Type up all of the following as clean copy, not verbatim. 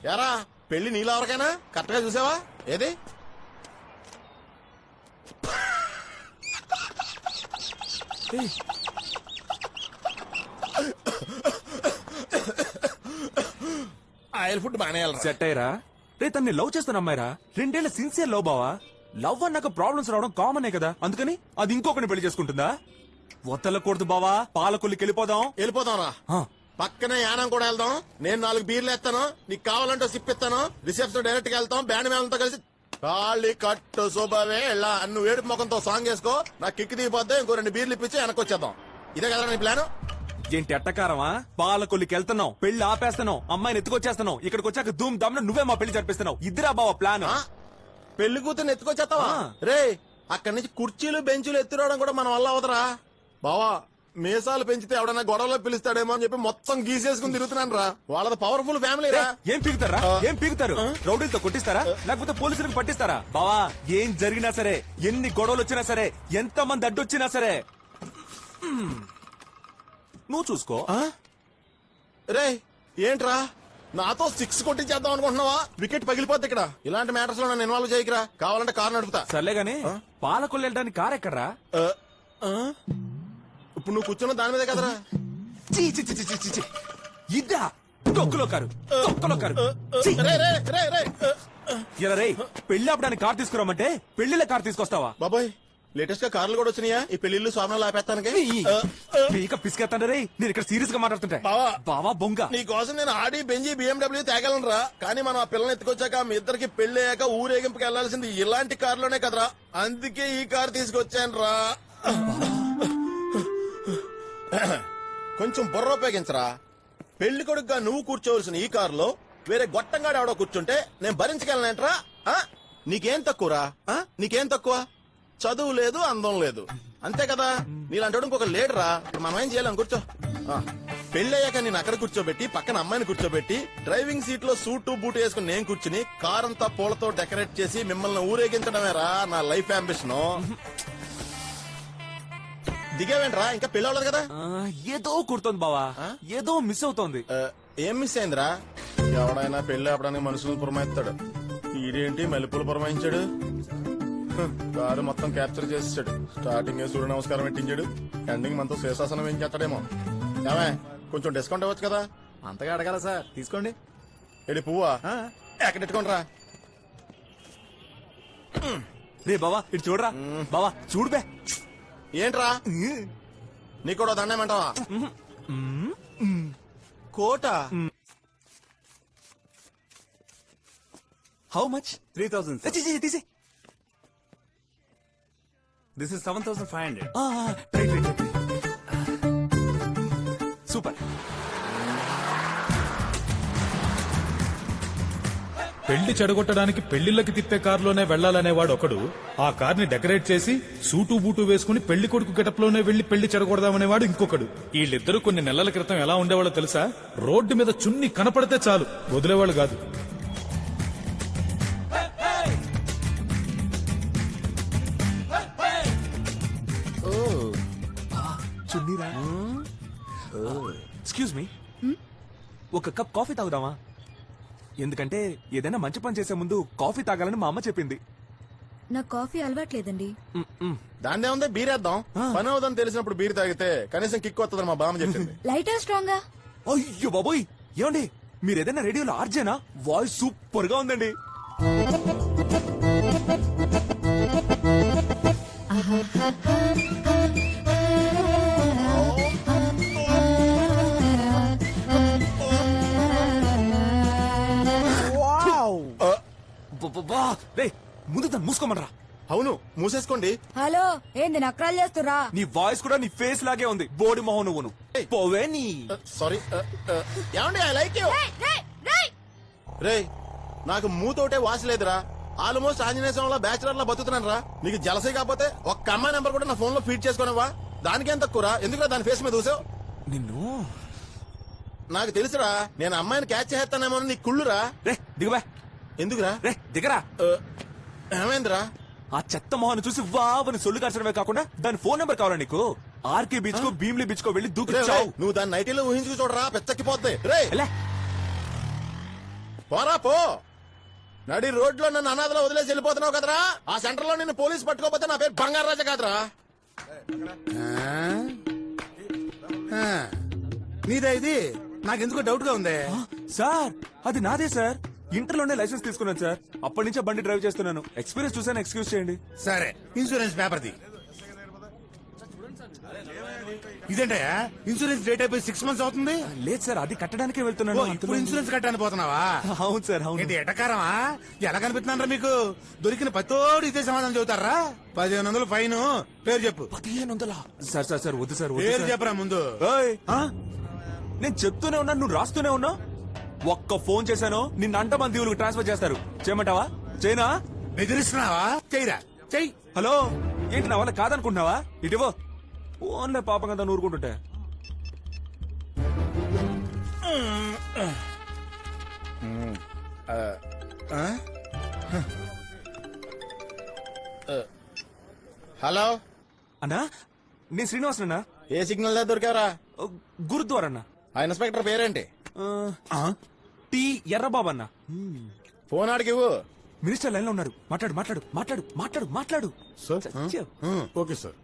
యారా పెళ్లి నీళ్ళు ఎవరికైనా కరెక్ట్ గా చూసావా? ఏది ఆయిల్ ఫుడ్ బానే సెట్ అయ్యరా? రే తన్ని లవ్ చేస్తాను అమ్మాయిరా, 2 ఏళ్ల సిన్సియర్ లవ్ బావా. లవ్ అన్నాక ప్రాబ్లమ్స్ రావడం కామనే కదా, అందుకని అది ఇంకొకరిని పెళ్లి చేసుకుంటుందా? వద్దలకూడదు బావా, పాలకొల్లికి వెళ్ళిపోదాం రా. పక్కనే యానం కూడా వెళ్దాం. నేను 4 బీర్లు ఎత్తాను, నీకు కావాలంటే సిప్ ఇస్తాను. రిసెప్షన్ డైరెక్ట్ గా వెళ్తాం, బ్యాండ్ మేళంతో కలిసి తాళి కట్టు శుభవే ఇలా అన్ను వేడుపు ముఖంతో సాంగ్ వేసుకో. నాకు కిక్కి దిగిపోద్ది, ఇంకో 2 బీర్లు ఇప్పించి వెనక్కి వచ్చేద్దాం. ఇదే కదా నీ ప్లాన్? ఏంటి ఎట్టకారమా? పాలకొల్లికి వెళ్తున్నావు, పెళ్లి ఆపేస్తున్నావు, అమ్మాయిని ఎత్తుకొచ్చేస్తున్నావు, ఇక్కడికి వచ్చాక ధూమ్ ధామ్ నువ్వే మా పెళ్లి జరిపిస్తున్నావు. ఇద్దరా బావా ప్లాన్? పెళ్లి కూతురు ఎత్తుకొచ్చేస్తావా? రే అక్కడి నుంచి కుర్చీలు బెంచీలు ఎత్తురావడం కూడా మన వల్ల అవదరా బావా. మీసాలు పెంచితే ఎవడన్నా గొడవలో పిలుస్తాడేమో అని చెప్పి మొత్తం గీసేసుకుని తిరుగుతున్నాను రా. వాళ్ళది పవర్ఫుల్ ఫ్యామిలీ రా. ఏం పీకుతారా? ఏం పీకుతారు? రౌడీలతో కొట్టిస్తారా లేకపోతే పోలీసులకు పట్టిస్తారా? బావా ఏం జరిగినా సరే, ఎన్ని గొడవలు వచ్చినా సరే, ఎంత మంది అడ్డొచ్చినా సరే నువ్వు చూసుకో. రే ఏంట్రా నాతో 6 కొట్టించేద్దాం అనుకుంటున్నావా? వికెట్ పగిలిపోద్ది ఇక్కడ. ఇలాంటి మ్యాటర్స్ లో నన్ను ఇన్వాల్వ్ చేయకరా, కావాలంటే కారు నడుపుతా. సర్లే గాని పాలకొల్లు వెళ్ళడానికి కారు ఎక్కడరా? ఇప్పుడు నువ్వు కూర్చున్న దాని మీదే కదరా. ఇద్దా తొక్కులో కారు, తొక్కలో కారు. ఇలా రే పెళ్లి ఆపడానికి కారు తీసుకురామంటే పెళ్లిలో కారు తీసుకొస్తావా? బాబాయ్ లేటెస్ట్ గా కార్లు కూడా వచ్చినాయా ఈ పెళ్లిళ్ళు స్వామినాలు ఆపేస్తానికి? పిసికేస్తాను రే, నేను ఇక్కడ సీరియస్ గా మాట్లాడుతుంటా. బావా బొంగ నీకోసం నేను ఆడి బెంజీ BMW తేగలను రా. కానీ మనం ఆ పిల్లల్ని ఎత్తుకొచ్చాక మీ ఇద్దరికి పెళ్లి అయ్యాక ఊరేగింపుకి వెళ్లాల్సింది ఇలాంటి కారులోనే కదరా. అందుకే ఈ కారు తీసుకొచ్చాను రా. కొంచెం బుర్ర ఉపయోగించరా. పెళ్లి కొడుకుగా నువ్వు కూర్చోవలసిన ఈ కారులో వేరే గొట్టంగాడు ఎవడో కూర్చుంటే నేను భరించగలనేంట్రా? నీకేం తక్కువరా? నీకేం తక్కువ? చదువు లేదు, అందం లేదు, అంతే కదా. నీలాంటి ఇంకొక లేడరా. మనం ఏం చేయాలని కూర్చో. పెళ్లి అయ్యాక నేను అక్కడ కూర్చోబెట్టి పక్కన అమ్మాయిని కూర్చోబెట్టి డ్రైవింగ్ సీట్ లో సూట్ బూట్ వేసుకుని నేను కూర్చుని కారంతా పూలతో డెకరేట్ చేసి మిమ్మల్ని ఊరేగించడమేరా నా లైఫ్ అంబిషన్. దిగేవేంట్రా? ఇంకా పెళ్లి అవ్వలేదు కదా. ఏదో కుడుతోంది బావా, ఏదో మిస్ అవుతోంది. ఏం మిస్ అయిందిరా? ఎవడైనా పెళ్లి ఆపడానికి మనుషులను పురమాయిస్తాడు. ఈడేంటి మల్లెపూలు పురమాయించాడు? కారు మొత్తం క్యాప్చర్ చేసేసాడు. స్టార్టింగ్ సూర్య నమస్కారం పెట్టించాడు, ఎండింగ్ మనతో శేషాసనం ఏం చేస్తాడేమో. ఏమే కొంచెం డిస్కౌంట్ ఇవ్వచ్చు కదా. అంతగా అడగాల సార్, తీసుకోండి. ఎడి పువ్వా ఎక్కడెట్టుకోండి రా. రే బావా ఇటు చూడరా. బావా చూడుబే. ఏంట్రా నీకు కూడా దండేమంటావా? కోట హౌ మచ్? 3000. తీసి. This is 7500. సూపర్. పెళ్లి చెడగొట్టడానికి పెళ్లిళ్ళకి తిప్పే కారులోనే వెళ్లాలనేవాడు ఒకడు, ఆ కార్ని డెకరేట్ చేసి సూటు బూటు వేసుకుని పెళ్లి కొడుకు గెటప్ లోనే వెళ్లి పెళ్లి చెడగొడదామనేవాడు ఇంకొకడు. వీళ్ళిద్దరూ కొన్ని నెలల క్రితం ఎలా ఉండేవాళ్ళో తెలుసా? రోడ్డు మీద చున్ని కనపడితే చాలు వదిలేవాళ్ళు కాదు. ఎక్స్క్యూజ్ మీ, ఒక కప్ కాఫీ తాగుదామా? ఎందుకంటే ఏదైనా మంచి పని చేసే ముందు కాఫీ తాగాలని మా అమ్మ చెప్పింది. నాకు కాఫీ అలవాట్లేదండి. దాన్నే ఉంది బీరేద్దాం. పని అవుదని తెలిసినప్పుడు బీర్ తాగితే కనీసం కిక్ వస్తుందని మా బామ్మ చెప్పింది. లైటా స్ట్రాంగా? అయ్యో బాబోయ్, ఏమండి మీరు ఏదైనా రేడియోలో ఆర్జేనా? వాయిస్ సూపర్ గా ఉందండి. ముందు దాన్ని మూసుకోమనరా. అవును మూసేసుకోండి. హలో ఏంది నక్రాలు చేస్తురా? నీ వాయిస్ కూడా నీ ఫేస్ లాగే ఉంది, బోడి మొహం నువ్వును. పోవే నీ. సారీ ఏమండి, ఐ లైక్ యూ. రే నాకు మూతోటే వాసలేదురా. ఆల్మోస్ట్ ఆంజనేయ స్వామిలో బ్యాచులర్ లా బతుకుతున్నాను రా. నీకు జలసే కాకపోతే ఒక్క అమ్మాయి నెంబర్ కూడా నా ఫోన్ లో ఫీడ్ చేసుకున్నావా? దానికేం తక్కువరా? ఎందుకురా దాని ఫేస్ మీద చూసావు? నిన్ను నాకు తెలుసురా, నేను అమ్మాయిని క్యాచ్ చేస్తానేమో నీ కుళ్ళురా. రే దిగబా. ఎందుకురా? రే దిగరా. ఏమైందిరా? ఆ చెత్త మొహాన్ని చూసి వావని సొల్లు కార్చడమే కాకుండా దాని ఫోన్ నెంబర్ కావాలా నీకు? ఆర్కే బీచ్ కో భీమ్లీ బీచ్ కో వెళ్ళి దూకి చావు. నువ్వు దాన్ని నైటీలో ఊహించుకు చూడరా, పెచ్చక్కిపోద్ది. రే పోరా పో. నడి రోడ్లో నన్ను అనాథలో వదిలేసి వెళ్ళిపోతున్నావు కదరా. ఆ సెంటర్ లో నిన్ను పోలీసు పట్టుకోకపోతే నా పేరు బంగారాజా కాదురా. నీదా ఇది? నాకెందుకో డౌట్ గా ఉంది. సార్ అది నాదే సార్. ఇంటర్లోనే లైసెన్స్ తీసుకున్నాను సార్. అప్పటి నుంచే బండి డ్రైవ్ చేస్తున్నాను. ఎక్స్పీరియన్స్ చూసాను, ఎక్స్క్యూజ్ చేయండి. సరే, ఇన్సూరెన్స్ పేపర్ది. ఇదేంటయ్యా, ఇన్సూరెన్స్ డేట్ అయిపోయి 6 months అవుతుంది. లేదు సార్, అది కట్టడానికే ఓ, వెళ్తున్నాను. ఇప్పుడు ఇన్సూరెన్స్ కట్టాలని పోతున్నావా? అవును సార్, అవును. ఏంటి ఎటకారమా? ఎలా కనిపిస్తున్నారా మీకు? దొరికిన పతోడు ఇదే సమాధానం చెబుతారా? 1500 ఫైన్. పేరు చెప్పు. 1500. సార్ సార్ సార్ వద్దు సార్, వద్దు పేరు సార్. చెప్పరా ముందు. ఏయ్, ఆ? నేను చెప్తూనే ఉన్నా, నువ్వు రాస్తూనే ఉన్నావు. ఒక్క ఫోన్ చేశాను, నిన్న అంటమంది ఊరికి ట్రాన్స్ఫర్ చేస్తారు. చేయమంటావా? చేయనా? బెదిరిస్తున్నావా? చెయ్యరా, చెయ్యి. హలో, ఏంటి నా వల్ల కాదనుకుంటున్నావా? ఇటువో. ఫోన్లే పాపం కదా నూరుకుంటుంటే. హలో, అన్నా, నేను శ్రీనివాస్ అన్నా. ఏ సిగ్నల్ దగ్గర దొరికావరా? గురుద్వారా అన్నా. ఆ ఇన్స్పెక్టర్ పేరేంటి? టీ ఎర్రబాబు అన్నా. ఫోన్ ఆడికి ఇవ్వు. మినిస్టర్ లైన్ లో ఉన్నారు. మాట్లాడు మాట్లాడు మాట్లాడు మాట్లాడు మాట్లాడు. చచ్చావు. Okay sir.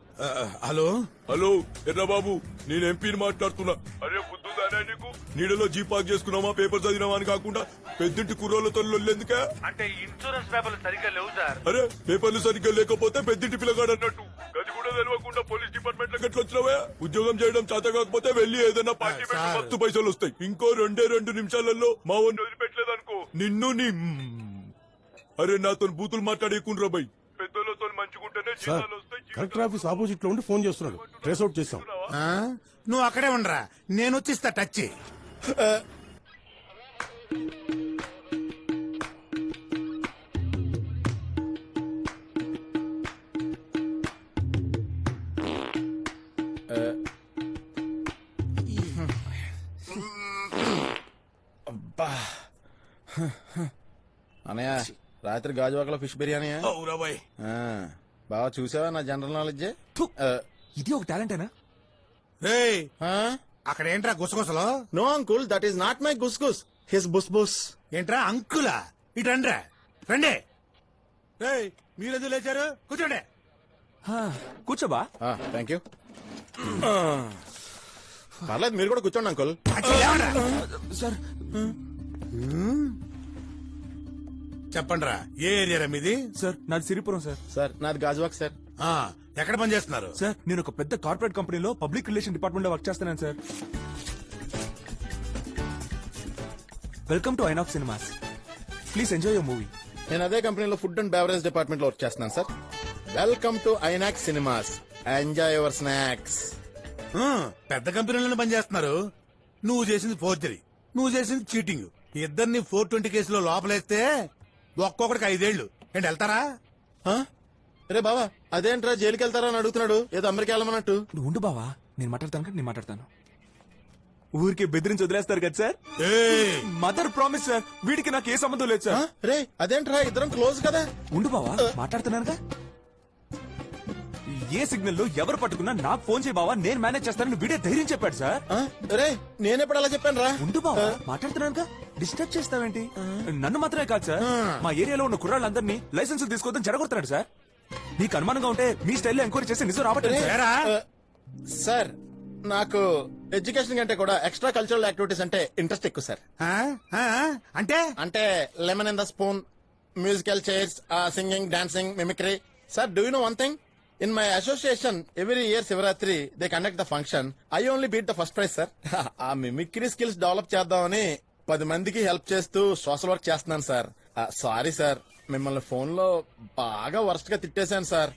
Hello, hello Errababu, నేను ఎంపీని మాట్లాడుతున్నా. అరే బుద్ధుదానే నీకు? నీడలో జీప్ పార్క్ చేసుకున్నామా, పేపర్ చదివినామా అని కాకుండా పెద్దింటి కుర్రోళ్ళతో లొల్లెందుకే? అంటే ఇన్సూరెన్స్ పేపర్లు సరిగ్గా లేవు సార్. అరే పేపర్లు సరిగ్గా లేకపోతే పెద్దింటి పిల్లగాడు అన్నట్టు. అది కూడా తెలియకుండా పోలీస్ డిపార్ట్మెంట్ లో గట్ల వచ్చినావా? ఉద్యోగం చేయడం చేత కాకపోతే వెళ్ళి ఏదైనా పార్టీ పెట్టి సార్. 10 పైసలు వస్తాయి. ఇంకో 2 నిమిషాలలో మా వాడిని వదిలిపెట్టలేదనుకో నిన్ను నీ అరే నాతో బూతులు మాట్లాడేకుండ్రా బై. పెద్దలతో మంచిగుంటేనే జీతాలు వస్తాయి. కలెక్టర్ ఆఫీస్ ఆపోజిట్ లో ఉండి ఫోన్ చేస్తున్నాడు. ట్రేస్ అవుట్ చేస్తాం. ఆ? నువ్వు అక్కడే ఉండరా, నేను వచ్చిస్తా టచ్. అనయ్య, రాత్రి గాజువాకలో ఫిష్ బిర్యానీ. అవురా బాయ్. బాగా చూసావా నా జనరల్ నాలెడ్జ్? థు, ఇది ఒక టాలెంటేనా? రేయ్, అక్కడ ఏంట్రా గుసగుసలో? No uncle, that is not my గుస్ గుస్, హిస్ బుస్ బుస్. ఏంట్రా అంకులా? ఇటు రండ్రా, రండి. రేయ్, మీరెందుకు లేచారు? కూర్చోండి. కూర్చోబా. Thank you. పర్లేదు, మీరు కూడా కూర్చోండి అంకుల్. అచ్చి, లేవండ్రా. సార్ చెప్పండ్రా, ఏ ఏరియా మీది? సార్ నాది సిరిపురం సార్. సార్ నాది గాజువాక్ సార్. ఆ, ఎక్కడ పని చేస్తున్నారు? సార్ నేను ఒక పెద్ద కార్పొరేట్ కంపెనీలో పబ్లిక్ రిలేషన్ డిపార్ట్మెంట్ లో వర్క్ చేస్తున్నాను sir. Welcome to INOX cinemas. Please enjoy your movie. నేను అదే కంపెనీలో ఫుడ్ అండ్ బెవరేజ్ డిపార్ట్మెంట్ లో వర్క్ చేస్తున్నాను sir. Welcome to INOX cinemas. Enjoy your snacks. పెద్ద కంపెనీలోనే పని చేస్తున్నారు. నువ్వు చేసింది ఫోర్జరీ, నువ్వు చేసింది చీటింగ్. ఇద్దరిని 420 కేసులో లోపలేస్తే ఒక్కొక్కడికి 5 ఏళ్లు. ఏంటి, వెళ్తారా? రే బావా, అదేంట్రా జైలుకి వెళ్తారా అని అడుగుతున్నాడు, ఏదో అమెరికా వెళ్ళమన్నట్టు. నువ్వు ఉండు బావా, నేను మాట్లాడతాను. నేను మాట్లాడతాను. ఊరికే బెదిరించి వదిలేస్తారు కదా సార్. ఏయ్, మదర్ ప్రామిస్ సార్, వీడికి నాకు ఏ సంబంధం లేదు సార్. రే అదేంట్రా, ఇద్దరం క్లోజ్ కదా. ఉండు బావా, మాట్లాడుతున్నానుగా. ఏ సిగ్నల్ లో ఎవరు పట్టుకున్నా నాకు ఫోన్ చేయి బావా, నేను మేనేజ్ చేస్తానని వీడే ధైర్యం చెప్పాడు సార్. రే నేనెప్పుడు అలా చెప్పాను రా. ఉండు బావా, మాట్లాడుతున్నానుగా. డిస్టర్బ్ చేస్తావేంటి? నన్ను మాత్రమే కాదు సార్, మా ఏరియాలో ఉన్న కుర్రాళ్ళందరినీ లైసెన్స్ తీసుకోవద్దని చెడగొడుతున్నాడు సార్. నీకు అనుమానంగా ఉంటే మీ స్టైల్లో ఎంక్వైరీ చేసి నిజం రాబట్టారు సార్. ఏరా? సార్ నాకు ఎడ్యుకేషన్ కంటే కూడా ఎక్స్ట్రా కల్చరల్ యాక్టివిటీస్ అంటే ఇంట్రెస్ట్ ఎక్కువ సార్. ఆ? ఆ? అంటే అంటే lemon in the spoon, musical chairs, singing, dancing, mimicry. Sir do you know one thing? In my association, every year Shivaratri, they conduct the function. I only beat the first prize, sir. ఆ mimicry skills develop చేద్దామని 10 మందికి help చేస్తూ social work చేస్తున్నాను sir. Sorry sir, మిమ్మల్ని phone లో బాగా worst గా తిట్టేశాను sir.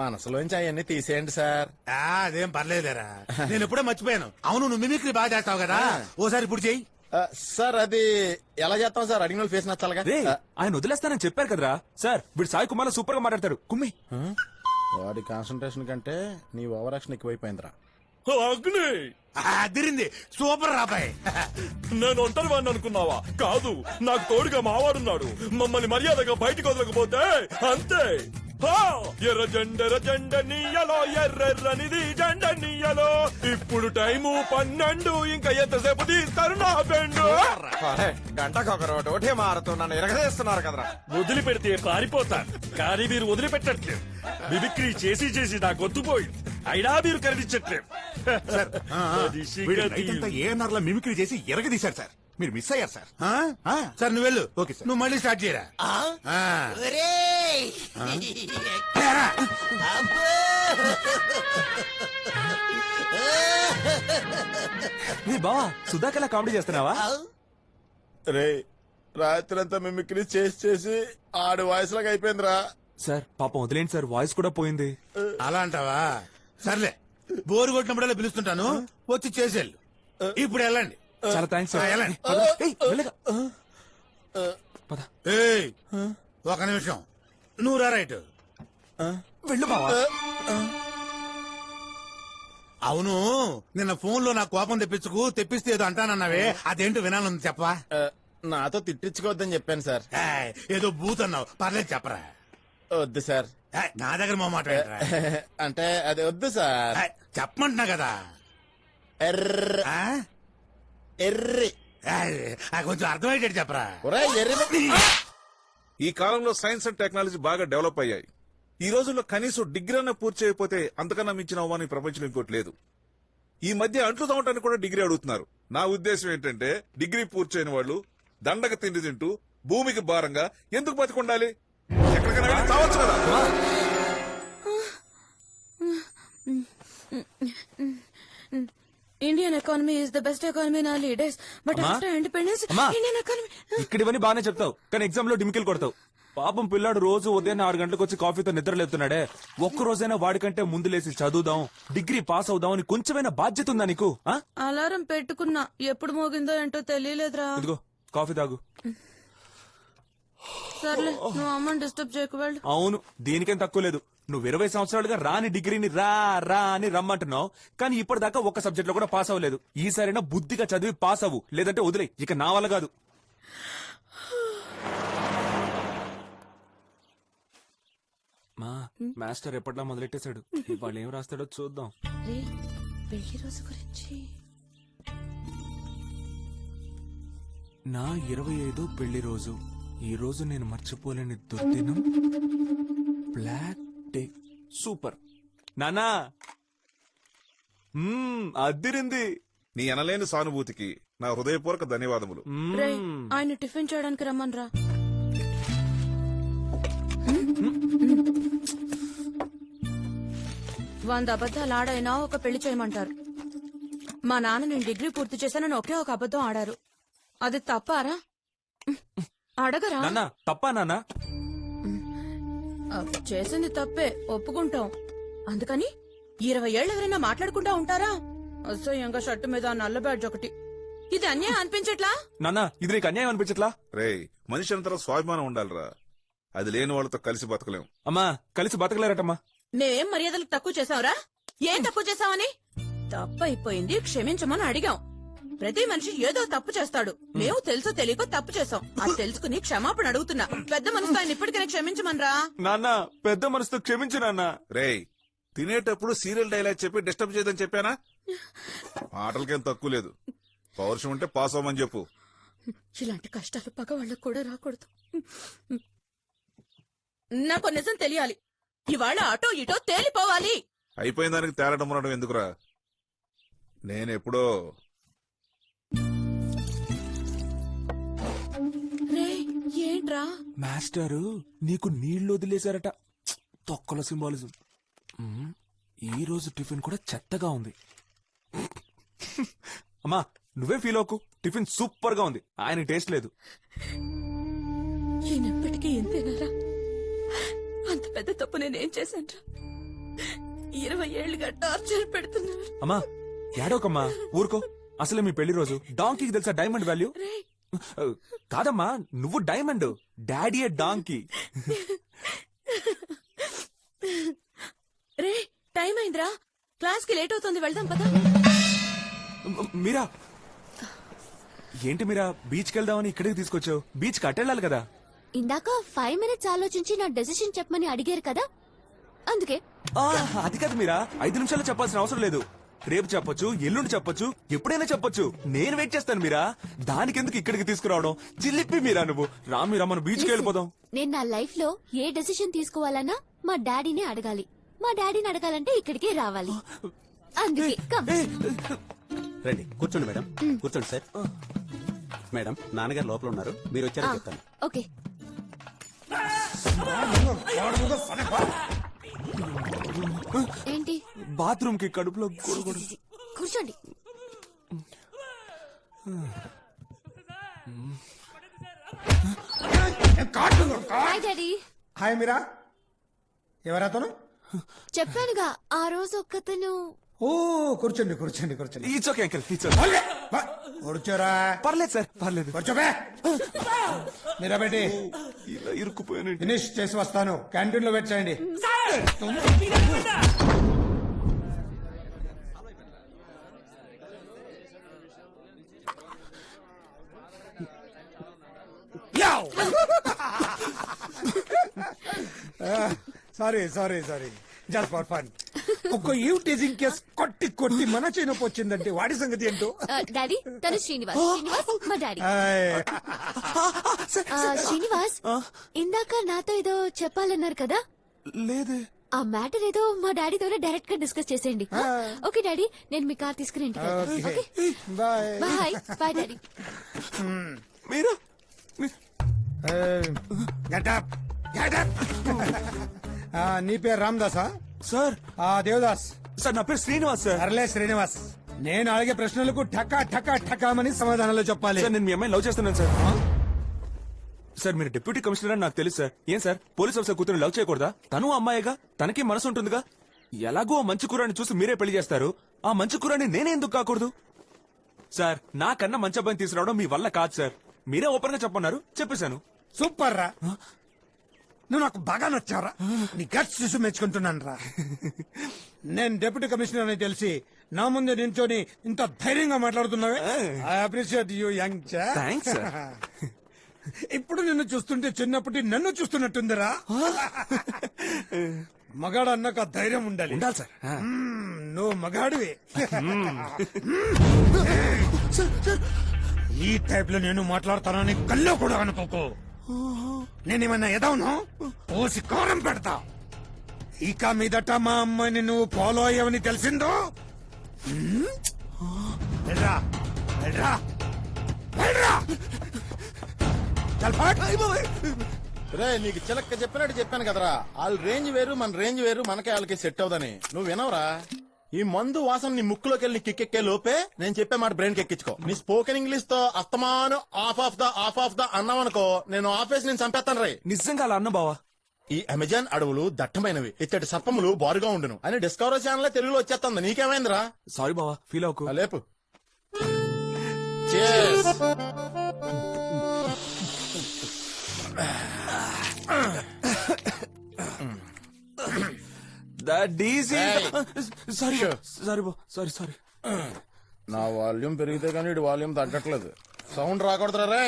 మనసులోంచి అవన్నీ తీసేయండి సార్. అదేం పర్లేదురా, నేను ఎప్పుడో మర్చిపోయాను. అవును, నువ్వు మిమిక్రీ బాగా చేస్తావు కదా, ఓసారి ఇప్పుడు చెయ్యి. సార్ అది ఎలా చేస్తాం సార్? అడిగిన ఫేస్ నచ్చాలిగా. రే, ఆయన వదిలేస్తానని చెప్పారు కదరా సార్. వీడు సాయి కుమార్ సూపర్ గా మాట్లాడతాడు. కుమ్మి. వాడి కాన్సన్ట్రేషన్ కంటే నీ ఓవర్ యాక్షన్ ఎక్కువైపోయిందిరా. అగ్ని అదిరింది, సూపర్ రాబాయ్. నేను ఒంటరి వాడిని అనుకున్నావా? కాదు, నాకు తోడుగా మావాడున్నాడు. మమ్మల్ని మర్యాదగా బయటకు వదలకపోతే అంతే. ఎర్ర జెండ నీయలో ఎర్రెర్రనిది జెండ నీయలో ఇప్పుడు టైము 12 ఇంకా ఎంతసేపు తీస్తారు నా బెండు గంటకు ఒక రోడ్డు ఒకటే మారుతున్నాను ఎరగదీస్తున్నారు కదరా. వదిలిపెడితే పారిపోతాను కానీ మీరు వదిలిపెట్టట్లేదు. మిమిక్రీ చేసి చేసి నా గొంతుపోయింది అయినా మీరు కనిపించట్లేదు. అది సిగతి. ఏఎన్ఆర్ లో మిమిక్రీ చేసి ఎరగదీశారు సార్. మీరు మిస్ అయ్యారు సార్. సార్ నువ్వు వెళ్ళు. Okay sir. నువ్వు మళ్ళీ స్టార్ట్ చేయరా. బావా సుధాకర్లా కామెడీ చేస్తున్నావా? రే రాత్రంతా మిమిక్రీ చేసి చేసి ఆడి వాయిస్ లాగా అయిపోయిందిరా. సార్ పాపం వదిలేండి సార్, వాయిస్ కూడా పోయింది. అలా అంటావా? సర్లే, బోరు కొట్టినప్పుడల్లా పిలుస్తుంటాను, వచ్చి చేసేళ్ళు. ఇప్పుడు వెళ్ళండి. చాలా థ్యాంక్స్ సార్. వెళ్ళండి. ఏయ్, మెల్లగా. పద. ఏయ్, ఒక నిమిషం నువ్వు రా రైట్. వెళ్ళు బావా. అవును, నిన్న ఫోన్ లో నా కోపం తెప్పిస్తే ఏదో అంటానన్నావే, అదేంటో వినాలని చెప్పవా? నాతో తిట్టించుకోవద్దని చెప్పాను సార్. ఏయ్, ఏదో బూత్ అన్నావు, పర్లేదు చెప్పరా. వద్దు సార్. ఏయ్, నా దగ్గర మా మాట ఏంట్రా? అంటే అది వద్దు సార్. ఏయ్, చెప్పమంటున్నా కదా. ఎర్ర ఆ? ఎర్రి ఏయ్, కొంచెం అర్థమయ్యేటట్టు చెప్పరా. ఒరేయ్, ఎర్రి ఈ కాలంలో సైన్స్ అండ్ టెక్నాలజీ బాగా డెవలప్ అయ్యాయి. ఈ రోజుల్లో కనీసం డిగ్రీ అన్న పూర్తి చేయకపోతే అంతకన్నా మించిన అవమానం ఈ ప్రపంచంలో ఇంకోటి లేదు. ఈ మధ్య అంట్లు తవ్వటానికి కూడా డిగ్రీ అడుగుతున్నారు. నా ఉద్దేశం ఏంటంటే డిగ్రీ పూర్తి చేయని వాళ్ళు దండగ తిండి తింటూ భూమికి భారంగా ఎందుకు బతికుండాలి? ఎక్కడికైనా వెళ్ళి చావచ్చు కదా. Indian economy is the best economy in all days, but అమ్మా? ఆఫ్టర్ ఇండిపెండెన్స్ అమ్మా? Indian economy. ఇక్కడ ఇవన్నీ బాగానే చెప్తావు కానీ ఎగ్జామ్ లో డిమికిల్ కొడతావు. పాపం పిల్లాడు రోజు ఉదయం 6 గంటలకు వచ్చి కాఫీతో నిద్రలేస్తున్నాడే. ఒక్క రోజైనా వాడికంటే ముందు లేసి చదువుదాం, డిగ్రీ పాస్ అవుదాం అని కొంచెమైనా బాధ్యత ఉందా నీకు? ఆ? అలారం పెట్టుకున్నా, ఎప్పుడు మోగిందో ఏంటో తెలియలేదురా. ఇదిగో కాఫీ తాగు. సర్లే, నువ్వు అమ్మని డిస్టర్బ్ చేయకు, వెళ్ళు. అవును, దీనికేం తక్కువ లేదు. నువ్వు 20 సంవత్సరాలుగా రాని డిగ్రీని రా రా అని రమ్మంటున్నావు, కానీ ఇప్పటిదాకా ఒక్క సబ్జెక్ట్ లో కూడా పాస్ అవ్వలేదు. ఈసారైనా బుద్ధిగా చదివి పాస్ అవ్వు, లేదంటే వదిలే. ఇక నా వల్ల కాదు. మా మాస్టర్ ఎప్పట్లా మొదలెట్టేశాడు. వాళ్ళు ఏం రాస్తాడో చూద్దాం. రే, పెళ్లి రోజు గురించి. నా 25వ పెళ్లి రోజు. ఈ రోజు నేను మర్చిపోలేని దుర్దినం. Black day. సూపర్ నానా. అద్దిరింది. నీ అనలేని సానుభూతికి నా హృదయపూర్వక ధన్యవాదములు. రే, ఆయన టిఫిన్ చేయడానికి రమ్మనరా. 100 అబద్ధాలు ఆడైనా ఒక పెళ్లి చేయమంటారు. మా నాన్న నేను డిగ్రీ పూర్తి చేశానని ఒకే ఒక అబద్ధం ఆడారు. అది తప్పారా? అడగరా? నాన్న తప్పా నాన్న? చేసింది తప్పే, ఒప్పుకుంటాం. అందుకని 20 ఏళ్ళు ఎవరైనా మాట్లాడుకుంటా ఉంటారా? అసహ్యంగా షర్టు మీద నల్ల బ్యాడ్జ్ ఒకటి. ఇది అన్యాయం అనిపించట్లా? నాన్న ఇది నీకు అన్యాయం అనిపించట్లా? రేయ్, మనిషి అంతలో స్వాభిమానం ఉండాలిరా. అది లేని వాళ్ళతో కలిసి బతకలేం. అమ్మా కలిసి బతకలేరటమ్మా. మేం మర్యాదలు తక్కువ చేసావురా? ఏం తక్కువ చేసావని? తప్పైపోయింది, క్షమించమని అడిగాం. ప్రతి మనిషి ఏదో తప్పు చేస్తాడు. మేము తెలుసో తెలియకో తప్పు చేసాం. అది తెలుసుకుని క్షమాపణ అడుగుతున్నా. పెద్ద మనసుతో ఆయన ఇప్పటికైనా క్షమించమనరా. నాన్న పెద్ద మనసుతో క్షమించు నాన్న. రేయ్, తినేటప్పుడు సీరియల్ డైలాగ్ చెప్పి డిస్టర్బ్ చేయదని చెప్పానా? మాటలకేం తక్కువ లేదు. పౌరుషం ఉంటే పాస్ అవ్వమని చెప్పు. ఇలాంటి కష్టాలు పగ వాళ్ళకు కూడా రాకూడదు. నాకు నిజం తెలియాలి. ఇవాళ అటో ఇటో తేలిపోవాలి. అయిపోయిన దానికి తేరడం ఉండడం ఎందుకురా? నేనెప్పుడో ఏంట్రా? మాస్టరు నీకు నీళ్లు వదిలేశారట. తొక్కల సింబాలిజం. ఈ రోజు టిఫిన్ కూడా చెత్తగా ఉంది. అమ్మా నువ్వే ఫీల్ అవ్వకు, టిఫిన్ సూపర్ గా ఉంది. ఆయన టేస్ట్ లేదు. ఈయనెప్పటికీ ఎంతేనారా? అంత పెద్ద తప్పు నేనేం చేశాను? 20 ఏళ్లుగా టార్చర్ పెడుతున్నారు. అమ్మా ఏడోకమ్మా, ఊరుకో. అసలే మీ పెళ్లి రోజు. డాంకీకి తెలుసా డైమండ్ వాల్యూ? కాదమ్మా, నువ్వు డైమండ్, డాడీయే డాంకీ. రే, టైం అయిందిరా. క్లాస్ కి లేట్ అవుతుంది, వెళ్దాం పదా. మీరా ఏంటి మీరా బీచ్కి వెళ్దామని ఇక్కడికి తీసుకొచ్చావు? బీచ్ కట్టెళ్ళాలి కదా. ఇందాక 5 మినిట్స్ ఆలోచించి నా డెసిషన్ చెప్పమని అడిగారు కదా అందుకే. ఆ, అది కాదు మీరా, 5 నిమిషాలు చెప్పాల్సిన అవసరం లేదు. రేపు చెప్పొచ్చు, ఎల్లుండి చెప్పొచ్చు, ఎప్పుడైనా చెప్పొచ్చు. నేను వెయిట్ చేస్తాను మీరా. దానికెందుకు ఇక్కడికి తీసుకురావడం? చిల్లిప్పి మీరా నువ్వు. రా మీరా, మనం బీచ్కి వెళ్ళిపోదాం. నేను నా లైఫ్ లో ఏ డెసిషన్ తీసుకోవాలన్నా మా డాడీని అడగాలి. మా డాడీని అడగాలంటే ఇక్కడికే రావాలి. అందుకే come. రండి కూర్చోండి మేడం. కూర్చోండి సార్. మేడం నాన్నగారు లోపల ఉన్నారు, మీరు వచ్చారని చెప్తాను. ఓకే. ఏంటి? బాత్రూమ్ కి కడుపులో గొడగొడ. కూర్చోండి. Hi daddy. హాయ్ మీరా, ఎవరతను? చెప్పానుగా ఆ రోజు ఒక్కతను. ఓ కూర్చోండి కూర్చోండి కూర్చోండి. It's okay uncle, it's okay. కూర్చోరా. పర్లేదు సార్, పర్లేదు. కూర్చోబే. మీరా బేటి ఇలా ఇరుక్కుపోయాను. ఫినిష్ చేసి వస్తాను, క్యాంటీన్ లో వెయిట్ చేయండి. Sorry sorry sorry, just for fun. ఒక ఈవ్ టీజింగ్ కేస్ కొట్టి కొట్టి మన చేయనొప్పి వచ్చిందంటే వాడి సంగతి ఏంటో. డాడీ తను శ్రీనివాస్. శ్రీనివాస్ మా డాడీ. శ్రీనివాస్ ఇందాక నాతో ఏదో చెప్పాలన్నారు కదా? లేదే. ఆ మ్యాటర్ ఏదో మా డాడీతోనే డైరెక్ట్ గా డిస్కస్ చేసేయండి. ఓకే డాడీ, నేను మీ కార్ తీసుకుని ఇంటికి వెళ్తాను. Bye bye. Bye daddy. Meera get up get up. నీ పేరు రామదాసా? సార్. దేవదాస్ సార్ నా పేరు శ్రీనివాస్ సార్. అర్లే శ్రీనివాస్, నేను అడిగే ప్రశ్నలకు ఠకా ఠకా ఠకామని సమాధానాలు చెప్పాలి. సార్ నేను మీ అమ్మాయిని లవ్ చేస్తున్నాను సార్. సార్ మీరు డిప్యూటీ కమిషనర్ అని నాకు తెలుసు సార్. ఏం సార్ పోలీస్ ఆఫీసర్ కూతురు లవ్ చేయకూడదా? తను అమ్మాయిగా, తనకి మనసు ఉంటుందిగా. ఎలాగో ఆ మంచి కూరని చూసి మీరే పెళ్లి చేస్తారు. ఆ మంచి కూరని నేనే ఎందుకు కాకూడదు? సార్ నాకన్నా మంచి అబ్బాయిని తీసుకురావడం మీ వల్ల కాదు సార్. మీరే ఓపెన్ గా చెప్పన్నారు, చెప్పేశాను. సూపర్ రా, నువ్వు నాకు బాగా నచ్చావురా. నీ గట్స్ చూసి మెచ్చుకుంటున్నాను రా. నేను డిప్యూటీ కమిషనర్ అని తెలిసి నా ముందు నించొని ఇంత ధైర్యంగా మాట్లాడుతున్నావే. ఐ అప్రిషియేట్ యూ యంగ్ చా. Thanks sir. ఇప్పుడు నిన్ను చూస్తుంటే చిన్నప్పటి నన్ను చూస్తున్నట్టుందిరా. మగాడు అన్నాక ధైర్యం ఉండాలి. ఉండాలి సార్. నువ్వు మగాడివి. ఈ టైప్ లో నేను మాట్లాడతానని కల్లో కూడా అనుకోకు. నేనేమన్నా ఎదవను పోసి కారం పెడతా. ఇక మీదట మా అమ్మాయిని నువ్వు ఫాలో అయ్యావని తెలిసిందో వెళ్ళరా వెళ్ళరా వెళ్ళరా. రే నీకు చిలక్క చెప్పినట్టు చెప్పాను కదరా, వాళ్ళ రేంజ్ వేరు మన రేంజ్ వేరు, మనకే వాళ్ళకి సెట్ అవుదని. నువ్వు వినవరా? ఈ మందు వాసన నీ ముక్కులోకి వెళ్ళి కిక్కెక్కే లోపే నేను చెప్పే మాట బ్రెయిన్ ఎక్కించుకో. నీ స్పోకెన్ ఇంగ్లీష్ తో అస్తమాను ఆఫ్ ఆఫ్ ద అన్నావనుకో, నేను ఆఫీస్ నేను చంపేస్తాను రే. నిజంగా అలా అన్న బావా. ఈ అమెజాన్ అడవులు దట్టమైనవి, ఇచ్చటి సర్పములు బారుగా ఉండును అని డిస్కవరీ ఛానల్ తెలుగులో వచ్చేస్తుంది. నీకేమైందిరా? సారీ బావా, ఫీల్ అవ్వకు. లేపు. Cheers. సారీ సారీ బా, సారీ సారీ. నా వాల్యూమ్ పెరిగితే కానీ ఇటు వాల్యూమ్ తగ్గట్లేదు. సౌండ్ రాకూడదురా రే.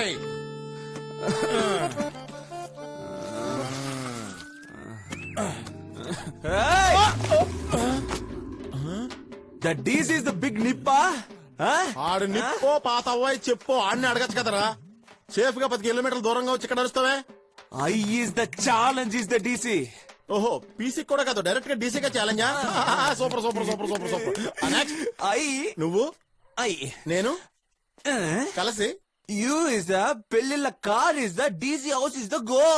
The DC is the big nippa. ఆడు నిప్పో పాత అవ్వాయి చెప్పు, ఆడిని అడగచ్చు కదరా. సేఫ్ గా 10 కిలోమీటర్ల దూరంగా వచ్చి ఇక్కడ అరుస్తావే. I is the challenge is the DC. ఓహో పీసీ కూడా కాదు, డైరెక్ట్ గా డీసీగా ఛాలెంజా? Super super super super super. Next నువ్వు నేను కలిసి You is the పెళ్లిళ్ళ car is the DC house is the go.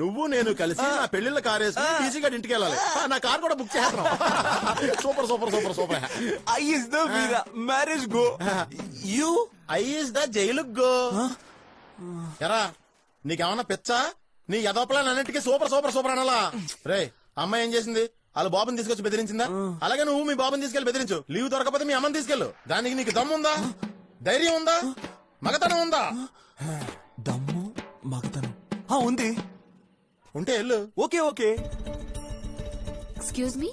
నువ్వు నేను కలిసి నా పెళ్లిళ్ళ కార్ వేసుకుని డీసీ గారి ఇంటికి వెళ్ళాలి. నా కార్ కూడా బుక్ చేస్తాం. Super super super super. I is the visa marriage go. You I is the jail go. ఎరా నీకేమన్నా పిచ్చా? నీ యదోపలాన్ అన్నిటికీ సూపర్ సూపర్ సూపర్ అనాలా? రే అమ్మాయి ఏం చేసింది? వాళ్ళ బాబుని తీసుకొచ్చి బెదిరించిందా? అలాగే నువ్వు మీ బాబుని తీసుకెళ్లి బెదిరించు. లీవ్ దొరకపోతే మీ అమ్మని తీసుకెళ్ళు. దానికి నీకు దమ్ము ఉందా? ధైర్యం ఉందా? మగతనం ఉందా? దమ్ము మగతనం ఉంది. ఉంటే వెళ్ళు. Okay okay. ఎక్స్క్యూజ్ మీ,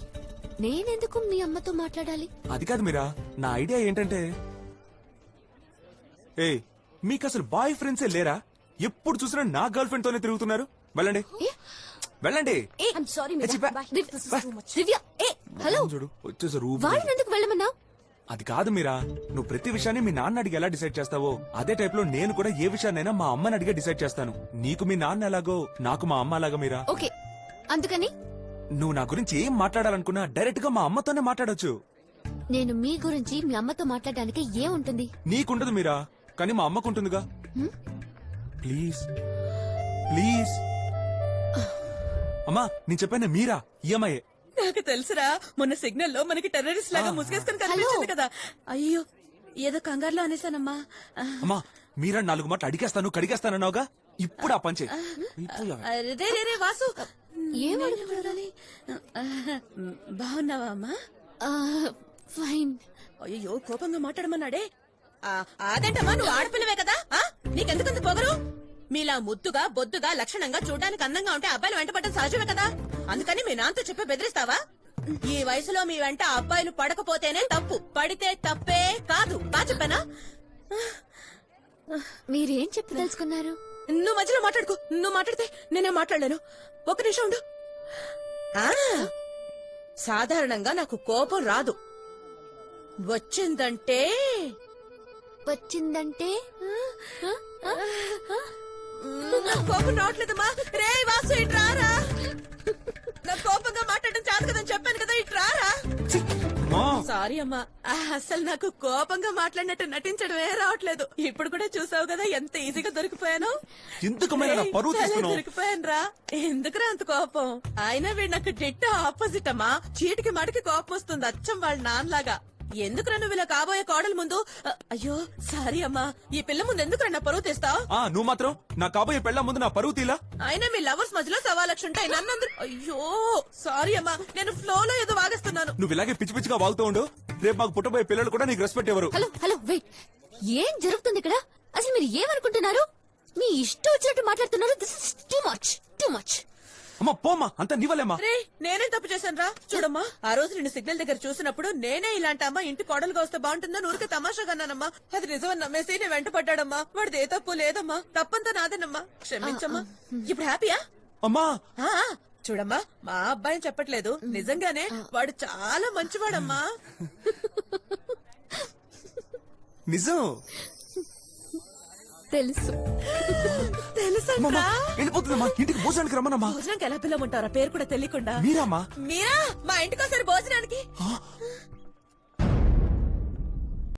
నేనెందుకు మీ అమ్మతో మాట్లాడాలి? అది కాదు మీరా, నా ఐడియా ఏంటంటే, ఏ మీకు అసలు బాయ్ ఫ్రెండ్సే లేరా? ఎప్పుడు చూసినా నా గర్ల్ ఫ్రెండ్ తోనే తిరుగుతున్నారు. వెళ్ళండి వెళ్ళండి. దివ్య ఏ హలో చూడు వచ్చేసారు. వాళ్ళని ఎందుకు వెళ్ళమన్నా? అది కాదు మీరా, నువ్వు ప్రతి విషయాన్ని మీ నాన్న అడిగి ఎలా డిసైడ్ చేస్తావో అదే టైప్ లో నేను కూడా ఏ విషయాన్నైనా మా అమ్మని అడిగే డిసైడ్ చేస్తాను. నీకు మీ నాన్న ఎలాగో నాకు మా అమ్మ అలాగో మీరా. ఓకే అందుకని నువ్వు నా గురించి ఏం మాట్లాడాలనుకున్నా డైరెక్ట్ గా మా అమ్మతోనే మాట్లాడొచ్చు. నేను మీ గురించి మీ అమ్మతో మాట్లాడడానికి ఏముంటుంది? నీకుంటది మీరా, కానీ మా అమ్మకుంటుందిగా. ప్లీజ్ ప్లీజ్ అమ్మా, నేను చెప్పాను మీరా ఈ అమ్మాయే. నాకు తెలుసురా, మొన్న సిగ్నల్ లో మనకి టెర్రరిస్ట్ లాగా ముసుగేసుకుని కనిపించింది కదా. అయ్యో ఏదో కంగారులో అనేసానమ్మా. అమ్మా మీరా 4 మాటలు అడిగేస్తాను కడిగేస్తానన్నావుగా, ఇప్పుడు ఆ పంచే. రే వాసు ఏమడుగుతున్నారని? బాగున్నావా అమ్మా? ఫైన్. అయ్యో కోపంగా మాట్లాడమన్నాడే. అదేంటమ్మా, నువ్వు ఆడపిల్లవే కదా, నీకెందుకంత పొగరు? మీలా ముద్దుగా బొద్దుగా లక్షణంగా చూడడానికి అందంగా ఉంటే అబ్బాయిలు వెంట పడడం సహజమే కదా. అందుకని మీ నాన్నతో చెప్పి బెదిరిస్తావా? ఈ వయసులో మీ వెంట అబ్బాయిలు పడకపోతేనే తప్పు, పడితే తప్పే కాదు. బాగా చెప్పానా? మీరేం చెప్పి తెలుసుకున్నారు? నువ్వు మధ్యలో మాట్లాడుకో. నువ్వు మాట్లాడితే నేనే మాట్లాడలేను. ఒక్క నిమిషం ఉండు. సాధారణంగా నాకు కోపం రాదు. వచ్చిందంటే నా కోపం రావట్లేదమ్మా. రే వాసు ఇటు రారా. నా కోపంగా మాట్లాడడం చాలు కదని చెప్పాను కదా, ఇటు రారా. సారీ అమ్మా, అసలు నాకు కోపంగా మాట్లాడినట్టు నటించడమే రావట్లేదు. ఇప్పుడు కూడా చూసావు కదా ఎంత ఈజీగా దొరికిపోయాను. దొరికిపోయాను రా. ఎందుకురా అంత కోపం? అయినా వీడు నాకు డిట్ట ఆపోజిట్ అమ్మా. చీటికి మాటికి కోపం వస్తుంది, అచ్చం వాళ్ళ నాన్నలాగా. ఎందుకురా నువ్వు ఇలా కాబోయే కోడల ముందు? అయ్యో సారీ అమ్మా, ఈ పిల్ల ముందు ఎందుకురా నా పరువు తీస్తావు? నువ్వు మాత్రం నా కాబోయే పెళ్ళ ముందు నా పరువు తీలా. అయినా మీ లవర్స్ మధ్యలో 1,00,000 ఉంటాయి. నన్ను అయ్యో సారీ అమ్మా, నేను ఫ్లో లో ఏదో వాగేస్తున్నాను. నువ్వు ఇలాగే పిచ్చి పిచ్చిగా వాగుతూ ఉండు. రేపు మాకు పుట్టబోయే పిల్లలు కూడా నీకు రెస్పెక్ట్ ఎవరు. హలో హలో వెయిట్, ఏం జరుగుతుంది ఇక్కడ? అసలు మీరు ఏమనుకుంటున్నారు? మీ ఇష్టం వచ్చినట్టు మాట్లాడుతున్నారు. This is too much too much. అమ్మా పోమ్మా, అంత నీవలేమ్మా. రే నేనేం తప్పు చేశాను రా? చూడమ్మా, ఆ రోజు నిన్ను సిగ్నల్ దగ్గర చూసినప్పుడు నేనే ఇలాంటి అమ్మా ఇంటి కోడలుగా వస్తే బాగుంటుందని ఊరికే తమాషాగా అన్నానమ్మా. అది నిజమని నమ్మేసి నేను వెంట పడ్డాడమ్మా. వాడిది ఏ తప్పు లేదమ్మా, తప్పంతా నాదేనమ్మా, క్షమించమ్మా. ఇప్పుడు హ్యాపీయా అమ్మా? చూడమ్మా, మా అబ్బాయిని చెప్పట్లేదు, నిజంగానే వాడు చాలా మంచివాడమ్మా. నిజం తెలుసు తెలుసా? వెళ్ళిపోతుందమ్మా, ఇంటికి భోజనానికి రమ్మనమ్మా. భోజనానికి ఎలా పిల్లమంటారా? పేరు కూడా తెలియకుండా. మీరామా? మీరా మా ఇంటికి వస్తారు భోజనానికి.